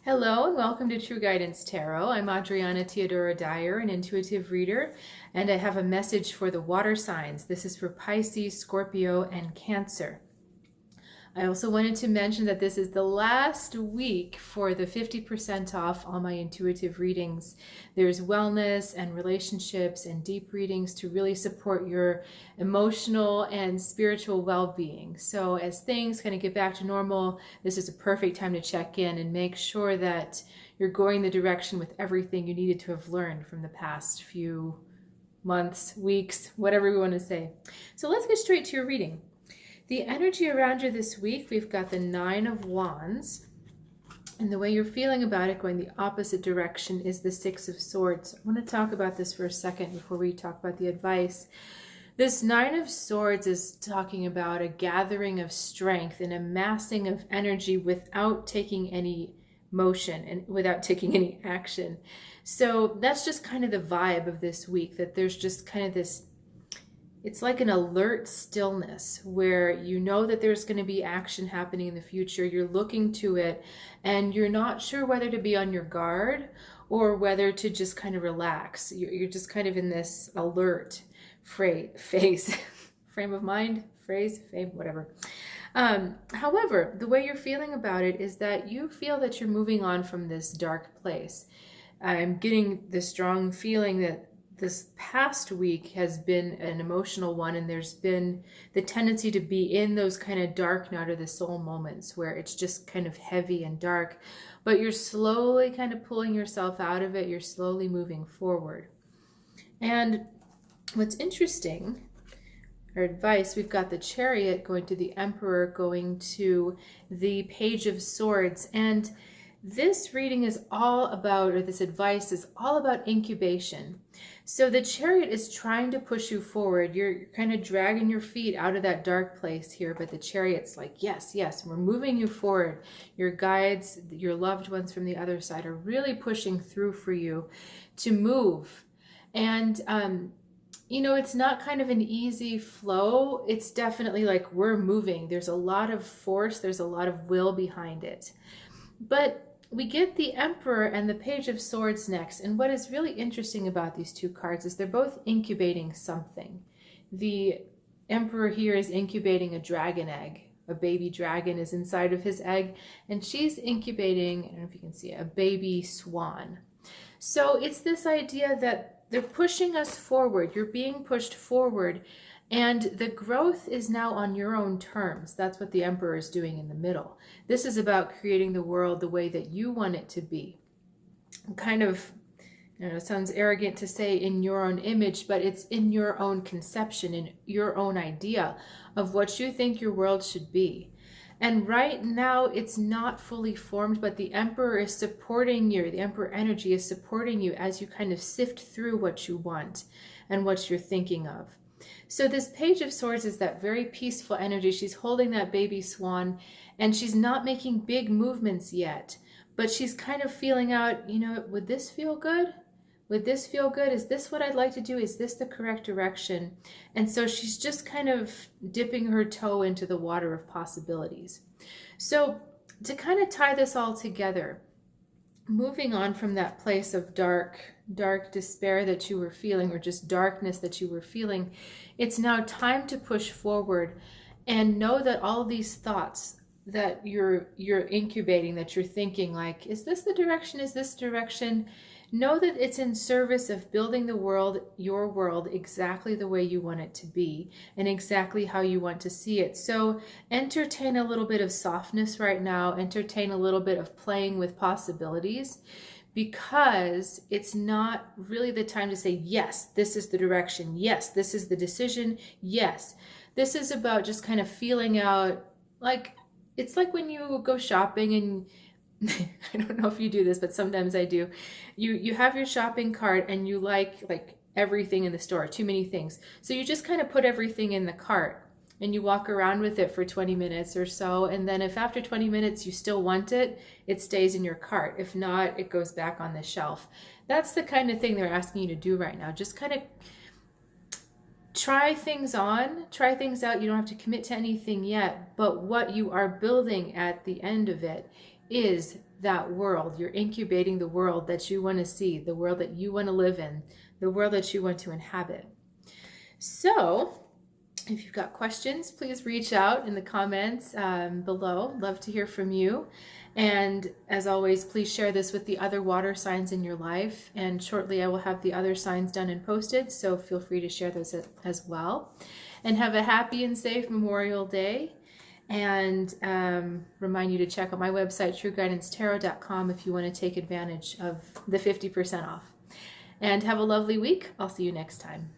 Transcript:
Hello and welcome to True Guidance Tarot. I'm Adriana Teodoro-Dier, an intuitive reader, and I have a message for the water signs. This is for Pisces, Scorpio, and Cancer. I also wanted to mention that this is the last week for the 50% off all my intuitive readings. There's wellness and relationships and deep readings to really support your emotional and spiritual well-being. So as things kind of get back to normal, this is a perfect time to check in and make sure that you're going the direction with everything you needed to have learned from the past few months, weeks, whatever we want to say. So let's get straight to your reading. The energy around you this week, we've got the Nine of Wands. And the way you're feeling about it, going the opposite direction, is the Six of Swords. I want to talk about this for a second before we talk about the advice. This Nine of Swords is talking about a gathering of strength and a massing of energy without taking any motion and without taking any action. So that's just kind of the vibe of this week, that there's just kind of this, it's like an alert stillness where you know that there's going to be action happening in the future. You're looking to it and you're not sure whether to be on your guard or whether to just kind of relax. You're just kind of in this alert phase, frame of mind, phrase, fame, whatever. However, the way you're feeling about it is that you feel that you're moving on from this dark place. I'm getting the strong feeling that this past week has been an emotional one, and there's been the tendency to be in those kind of dark night of the soul moments where it's just kind of heavy and dark, but you're slowly kind of pulling yourself out of it. You're slowly moving forward. And what's interesting, our advice, we've got the Chariot going to the Emperor, going to the Page of Swords, and this reading is all about, or this advice is all about incubation. So the Chariot is trying to push you forward. You're kind of dragging your feet out of that dark place here, but the Chariot's like, yes, yes, we're moving you forward. Your guides, your loved ones from the other side are really pushing through for you to move. And, you know, it's not kind of an easy flow. It's definitely like we're moving. There's a lot of force. There's a lot of will behind it. But we get the Emperor and the Page of Swords next. And what is really interesting about these two cards is they're both incubating something. The Emperor here is incubating a dragon egg. A baby dragon is inside of his egg. And she's incubating, I don't know if you can see it, a baby swan. So it's this idea that they're pushing us forward. You're being pushed forward. And the growth is now on your own terms. That's what the Emperor is doing in the middle. This is about creating the world the way that you want it to be. Kind of, you know, it sounds arrogant to say in your own image, but it's in your own conception, in your own idea of what you think your world should be. And right now it's not fully formed, but the Emperor is supporting you. The Emperor energy is supporting you as you kind of sift through what you want and what you're thinking of. So this Page of Swords is that very peaceful energy. She's holding that baby swan and she's not making big movements yet, but she's kind of feeling out, you know, would this feel good? Would this feel good? Is this what I'd like to do? Is this the correct direction? And so she's just kind of dipping her toe into the water of possibilities. So to kind of tie this all together, moving on from that place of dark despair that you were feeling, or just darkness that you were feeling, it's now time to push forward and know that all these thoughts that you're incubating, that you're thinking like, is this the direction? Is this direction? Know that it's in service of building the world, your world, exactly the way you want it to be and exactly how you want to see it. So entertain a little bit of softness right now. Entertain a little bit of playing with possibilities, because it's not really the time to say, yes, this is the direction. Yes, this is the decision. Yes, this is about just kind of feeling out, like, it's like when you go shopping and I don't know if you do this, but sometimes I do. You have your shopping cart and you like everything in the store, too many things. So you just kind of put everything in the cart and you walk around with it for 20 minutes or so. And then if after 20 minutes you still want it, it stays in your cart. If not, it goes back on the shelf. That's the kind of thing they're asking you to do right now. Just kind of try things on, try things out. You don't have to commit to anything yet, but what you are building at the end of it is that world. You're incubating the world that you want to see, the world that you want to live in, the world that you want to inhabit. So if you've got questions, please reach out in the comments below. Love to hear from you. And as always, please share this with the other water signs in your life. And shortly I will have the other signs done and posted, so feel free to share those as well. And have a happy and safe Memorial Day. And remind you to check out my website, trueguidancetarot.com, if you want to take advantage of the 50% off. And have a lovely week. I'll see you next time.